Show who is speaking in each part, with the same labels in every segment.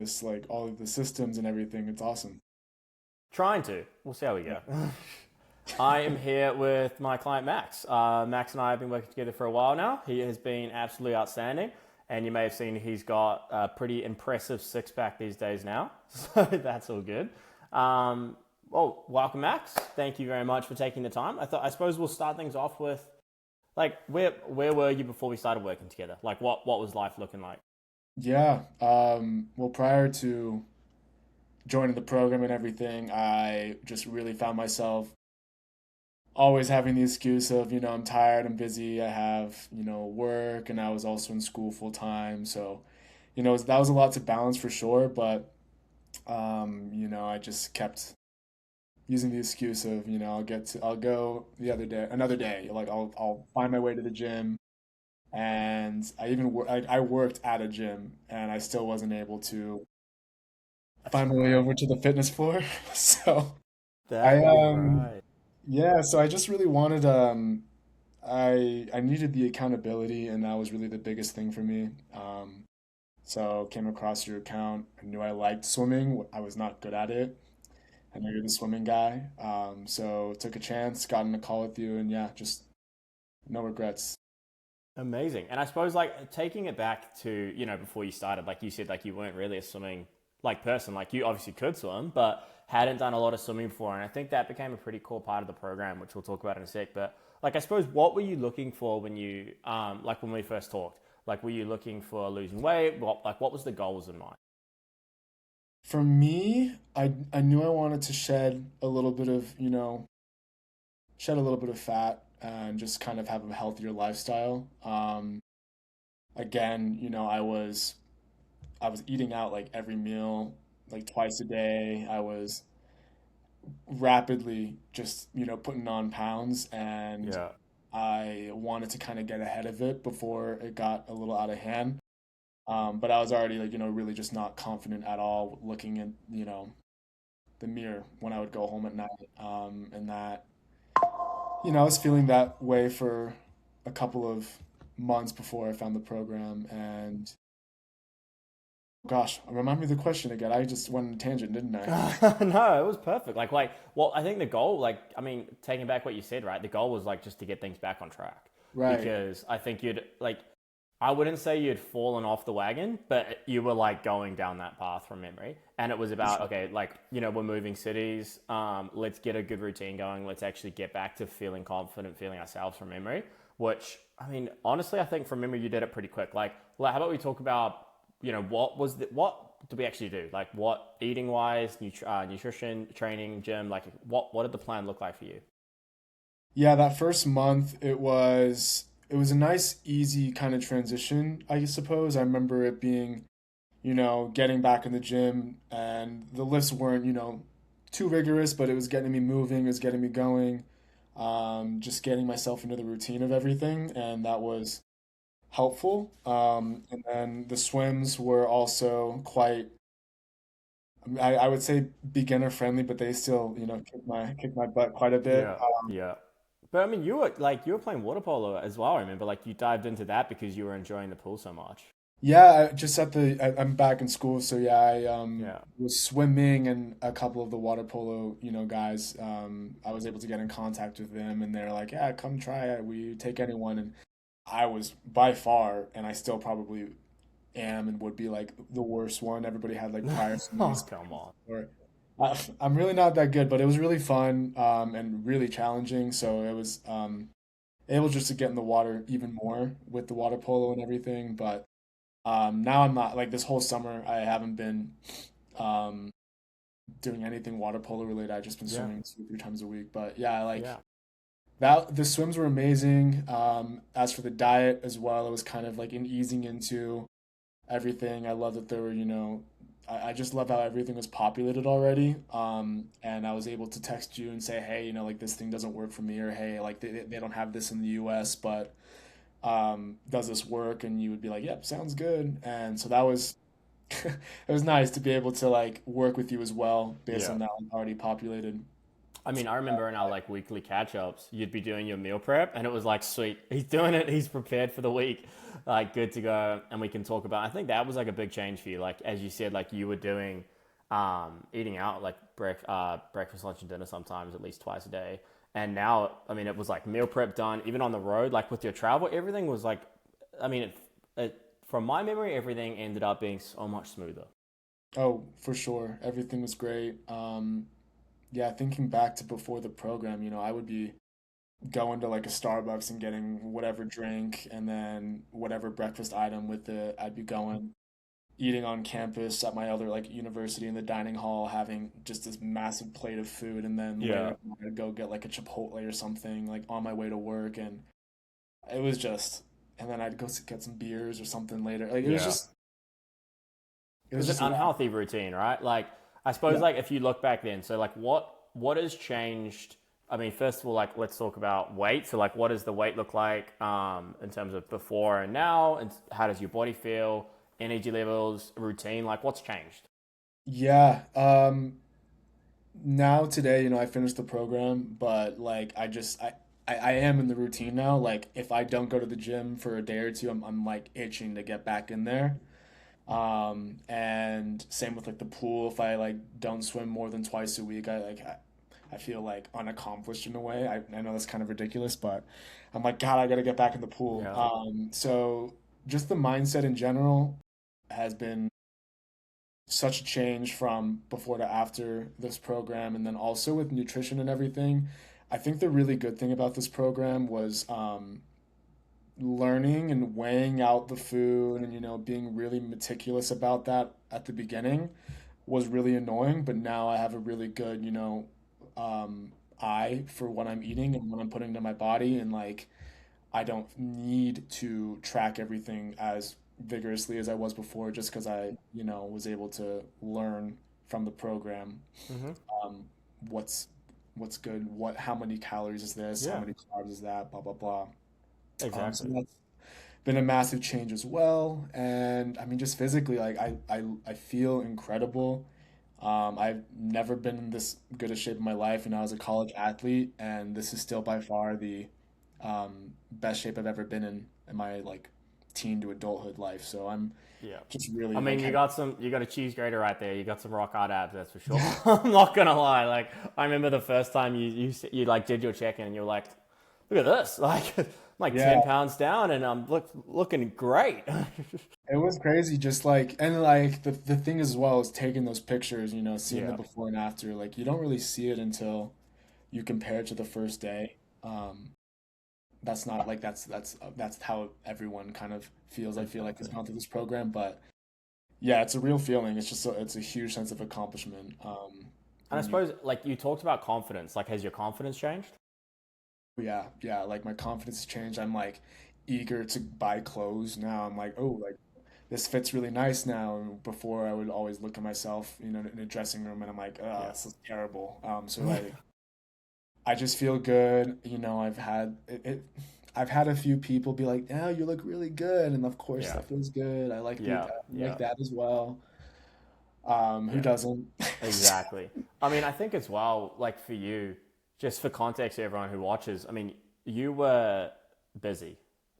Speaker 1: this like all of the systems and everything. It's awesome.
Speaker 2: Trying to. We'll see how we go. I am here with my client Max. Max and I have been working together for a while now. He has been absolutely outstanding, and you may have seen he's got a pretty impressive six pack these days now. So that's all good. Well, welcome, Max. Thank you very much for taking the time. I suppose we'll start things off with like where were you before we started working together? Like what was life looking like?
Speaker 1: Yeah. Well, prior to joining the program and everything, I just really found myself always having the excuse of, I'm tired, I'm busy, I have, work, and I was also in school full time. So, that was a lot to balance for sure. But, I just kept using the excuse of, I'll go another day. Like I'll find my way to the gym. And I worked at a gym and I still wasn't able to
Speaker 2: That's
Speaker 1: find my way over
Speaker 2: right.
Speaker 1: to the fitness floor. So I
Speaker 2: That's right.
Speaker 1: yeah, so I just really wanted I needed the accountability and that was really the biggest thing for me. So came across your account. I knew I liked swimming. I was not good at it. I know you're the swimming guy. So took a chance, got in a call with you, and yeah, just no regrets.
Speaker 2: Amazing. And I suppose like taking it back to, before you started, like you said, like you weren't really a swimming like person, like you obviously could swim, but hadn't done a lot of swimming before. And I think that became a pretty core part of the program, which we'll talk about in a sec. But like, I suppose what were you looking for when you, like when we first talked, like, were you looking for losing weight? What was the goals in mind?
Speaker 1: For me, I knew I wanted to shed a little bit of fat and just kind of have a healthier lifestyle. Again, I was eating out like every meal, like twice a day. I was rapidly just, putting on pounds and
Speaker 2: Yeah.
Speaker 1: I wanted to kind of get ahead of it before it got a little out of hand. But I was already like, really just not confident at all looking in, the mirror when I would go home at night. And that, I was feeling that way for a couple of months before I found the program. And gosh, remind me of the question again. I just went on a tangent, didn't I?
Speaker 2: No, it was perfect. Well, I think the goal, I mean, taking back what you said, right? The goal was like just to get things back on track
Speaker 1: Right.
Speaker 2: because I think I wouldn't say you'd fallen off the wagon, but you were like going down that path from memory. And it was
Speaker 1: For
Speaker 2: about,
Speaker 1: sure.
Speaker 2: okay, like, we're moving cities. Let's get a good routine going. Let's actually get back to feeling confident, feeling ourselves from memory, which, I mean, honestly, I think from memory, you did it pretty quick. How about we talk about, what did we actually do? Like, what eating wise, nutrition, training, gym, like, what did the plan look like for you?
Speaker 1: Yeah, that first month it was a nice, easy kind of transition, I suppose. I remember it being, getting back in the gym and the lifts weren't, too rigorous, but it was getting me moving, it was getting me going, just getting myself into the routine of everything, and that was helpful. And then the swims were also quite, I would say beginner friendly, but they still, kick my butt quite a bit.
Speaker 2: Yeah, yeah. But I mean, you were playing water polo as well. I remember, like, you dived into that because you were enjoying the pool so much.
Speaker 1: Yeah, I'm back in school, so yeah, I
Speaker 2: Yeah.
Speaker 1: was swimming and a couple of the water polo, guys, I was able to get in contact with them and they're like, yeah, come try it. We take anyone. And I was by far, and I still probably am and would be like the worst one. Everybody had like prior swimming
Speaker 2: Oh, come
Speaker 1: experience
Speaker 2: on.
Speaker 1: before. I'm really not that good, but it was really fun, and really challenging. So it was, able just to get in the water even more with the water polo and everything. But now I'm not like this whole summer. I haven't been um, doing anything water polo related. I've just been
Speaker 2: Yeah,
Speaker 1: swimming 2, 3 times a week. But yeah, like
Speaker 2: yeah.
Speaker 1: that. The swims were amazing. As for the diet as well, it was kind of like an easing into everything. I love that there were, I just love how everything was populated already. And I was able to text you and say, hey, like this thing doesn't work for me, or hey, like they don't have this in the US, but does this work? And you would be like, yep, sounds good. And so that was it was nice to be able to like work with you as well based
Speaker 2: Yeah.
Speaker 1: on that like, already populated.
Speaker 2: I mean, I remember in our like weekly catch ups, you'd be doing your meal prep, and it was like, sweet, he's doing it, he's prepared for the week, like good to go, and we can talk about. I think that was like a big change for you, like as you said, like you were doing, eating out like breakfast, lunch, and dinner sometimes at least twice a day, and now, I mean, it was like meal prep done, even on the road, like with your travel, everything was like, I mean, from my memory, everything ended up being so much smoother.
Speaker 1: Oh, for sure. Everything was great. Yeah, thinking back to before the program, I would be going to like a Starbucks and getting whatever drink and then whatever breakfast item with it. I'd be going eating on campus at my other like university in the dining hall, having just this massive plate of food, and then
Speaker 2: Yeah.
Speaker 1: later I'd go get like a Chipotle or something like on my way to work, and it was just, and then I'd go get some beers or something later. Like
Speaker 2: Yeah.
Speaker 1: it
Speaker 2: It
Speaker 1: was
Speaker 2: was an
Speaker 1: just a lot.
Speaker 2: unhealthy routine, right? Like, I suppose,
Speaker 1: Yeah.
Speaker 2: like, if you look back then, so like, what has changed? I mean, first of all, like, let's talk about weight. So, like, what does the weight look like in terms of before and now? And how does your body feel? Energy levels, routine? Like, what's changed?
Speaker 1: Yeah. Now today, I finished the program, but like I am in the routine now. Like if I don't go to the gym for a day or two, I'm like itching to get back in there. And same with like the pool. If I like don't swim more than twice a week, I feel like unaccomplished in a way. I know that's kind of ridiculous, but I'm like, God, I gotta get back in the pool.
Speaker 2: Yeah.
Speaker 1: So just the mindset in general has been such a change from before to after this program, and then also with nutrition and everything. I think the really good thing about this program was learning and weighing out the food, and being really meticulous about that at the beginning was really annoying, but now I have a really good eye for what I'm eating and what I'm putting into my body, and like I don't need to track everything as vigorously as I was before, just because I was able to learn from the program
Speaker 2: Hmm.
Speaker 1: um, what's what's good, how many calories is this, how
Speaker 2: Yeah.
Speaker 1: many carbs is that, blah blah blah. So
Speaker 2: Exactly.
Speaker 1: that's been a massive change as well. And I mean, just physically, like I feel incredible. I've never been in this good a shape in my life, and I was a college athlete, and this is still by far the best shape I've ever been in my like teen to adulthood life. So I'm
Speaker 2: Yeah.
Speaker 1: just
Speaker 2: I
Speaker 1: really
Speaker 2: mean,
Speaker 1: like,
Speaker 2: you got a cheese grater right there. You got some rock hard abs, that's for sure. I'm not gonna lie. Like, I remember the first time you like did your check in, and you were like, look at this, like, I'm like
Speaker 1: yeah,
Speaker 2: 10 pounds down, and I'm looking great.
Speaker 1: it was crazy. Just like, and like the thing as well is taking those pictures, seeing the
Speaker 2: Yeah,
Speaker 1: before and after. Like you don't really see it until you compare it to the first day. Um, that's not like that's how everyone kind of feels. I feel like has
Speaker 2: exactly.
Speaker 1: gone through this program, but yeah, it's a real feeling. It's just it's a huge sense of accomplishment.
Speaker 2: And I
Speaker 1: When you
Speaker 2: suppose like you talked about confidence. Like, has your confidence changed?
Speaker 1: yeah, like my confidence has changed. I'm like eager to buy clothes now. I'm like, oh, like this fits really nice now. And before I would always look at myself, in a dressing room, and I'm like, oh,
Speaker 2: Yeah.
Speaker 1: this is terrible. So like I just feel good. I've had a few people be like, "Oh, you look really good," and of course
Speaker 2: Yeah.
Speaker 1: that feels good.
Speaker 2: Yeah.
Speaker 1: I like
Speaker 2: Yeah.
Speaker 1: that as well. Who
Speaker 2: Yeah.
Speaker 1: doesn't?
Speaker 2: Exactly. I mean, I think as well, like for you, just for context to everyone who watches, I mean, you were busy.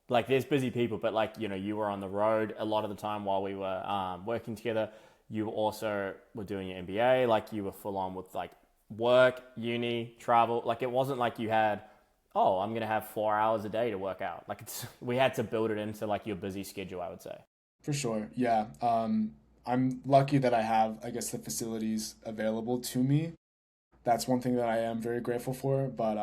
Speaker 2: Like, there's busy people, but like, you were on the road a lot of the time while we were working together. You also were doing your MBA, like, you were full on with like work, uni, travel. Like, it wasn't like you had, oh, I'm going to have 4 hours a day to work out. Like, we had to build it into like your busy schedule, I would say.
Speaker 1: For sure. Yeah. I'm lucky that I have, I guess, the facilities available to me. That's one thing that I am very grateful for. But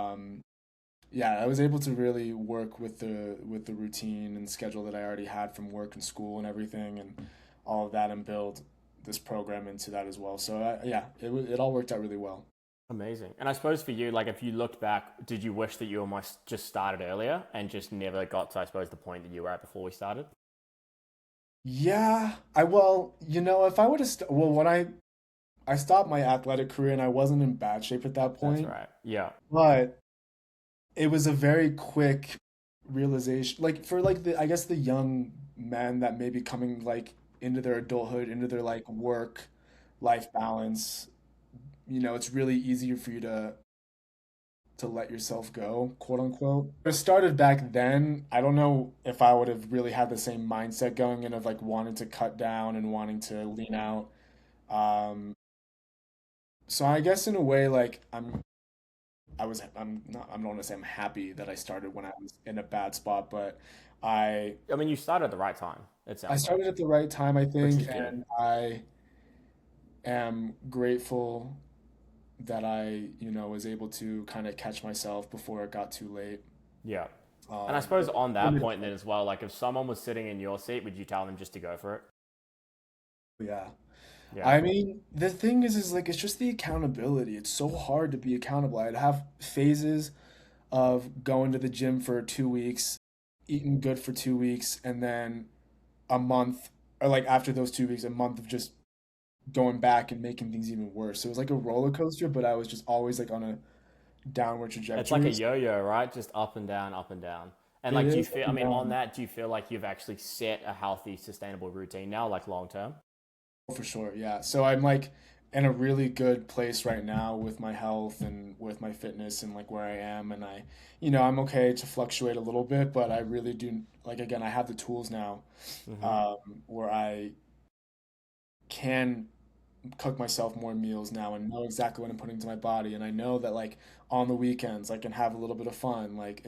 Speaker 1: yeah, I was able to really work with the routine and schedule that I already had from work and school and everything, and all of that, and build this program into that as well. So yeah, it all worked out really well.
Speaker 2: Amazing. And I suppose for you, like if you looked back, did you wish that you almost just started earlier and just never got to, I suppose, the point that you were at before we started?
Speaker 1: Yeah, well, if I would have well, when I stopped my athletic career, and I wasn't in bad shape at that
Speaker 2: That's
Speaker 1: point,
Speaker 2: right. Yeah.
Speaker 1: but it was a very quick realization, like for like the I guess the young men that may be coming like into their adulthood, into their like work life balance. It's really easier for you to to let yourself go, quote unquote. It started back then. I don't know if I would have really had the same mindset going in of like wanting to cut down and wanting to lean out. Um, so I guess in a way, like I'm not, I don't want to say I'm happy that I started when I was in a bad spot, but I
Speaker 2: I mean, you started at the right time, it
Speaker 1: I
Speaker 2: sounds like,
Speaker 1: started at the right time, I
Speaker 2: which
Speaker 1: think,
Speaker 2: is good.
Speaker 1: and I am grateful that was able to kind of catch myself before it got too late.
Speaker 2: Yeah. And I
Speaker 1: Um,
Speaker 2: suppose on that point then as well, like if someone was sitting in your seat, would you tell them just to go for it?
Speaker 1: yeah.
Speaker 2: Yeah.
Speaker 1: I mean, the thing is like it's just the accountability. It's so hard to be accountable. I'd have phases of going to the gym for 2 weeks, eating good for 2 weeks, and then a month, or like after those 2 weeks, a month of just going back and making things even worse. So it was like a roller coaster, but I was just always like on a downward
Speaker 2: It's like a
Speaker 1: trajectory.
Speaker 2: yo-yo, right? Just up and down, up and down. And
Speaker 1: It
Speaker 2: like, do you
Speaker 1: is up
Speaker 2: feel, I
Speaker 1: and
Speaker 2: mean, on
Speaker 1: down
Speaker 2: that, do you feel like you've actually set a healthy, sustainable routine now, like long term?
Speaker 1: for sure. Yeah. So I'm like in a really good place right now with my health and with my fitness and like where I am. And I'm okay to fluctuate a little bit, but I really do like, again, I have the tools now,
Speaker 2: Hmm.
Speaker 1: where I can cook myself more meals now and know exactly what I'm putting into my body. And I know that like on the weekends I can have a little bit of fun. Like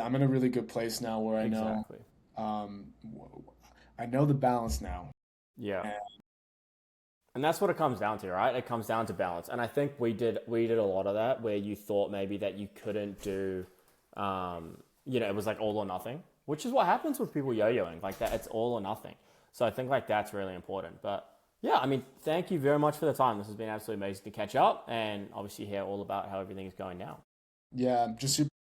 Speaker 1: I'm in a really good place now where
Speaker 2: Exactly.
Speaker 1: um, I know the balance now.
Speaker 2: Yeah.
Speaker 1: And
Speaker 2: And that's what it comes down to, right? It comes down to balance. And I think we did a lot of that where you thought maybe that you couldn't do, it was like all or nothing, which is what happens with people yo-yoing like that. It's all or nothing. So I think like that's really important. But yeah, I mean, thank you very much for the time. This has been absolutely amazing to catch up and obviously hear all about how everything is going now.
Speaker 1: yeah, just super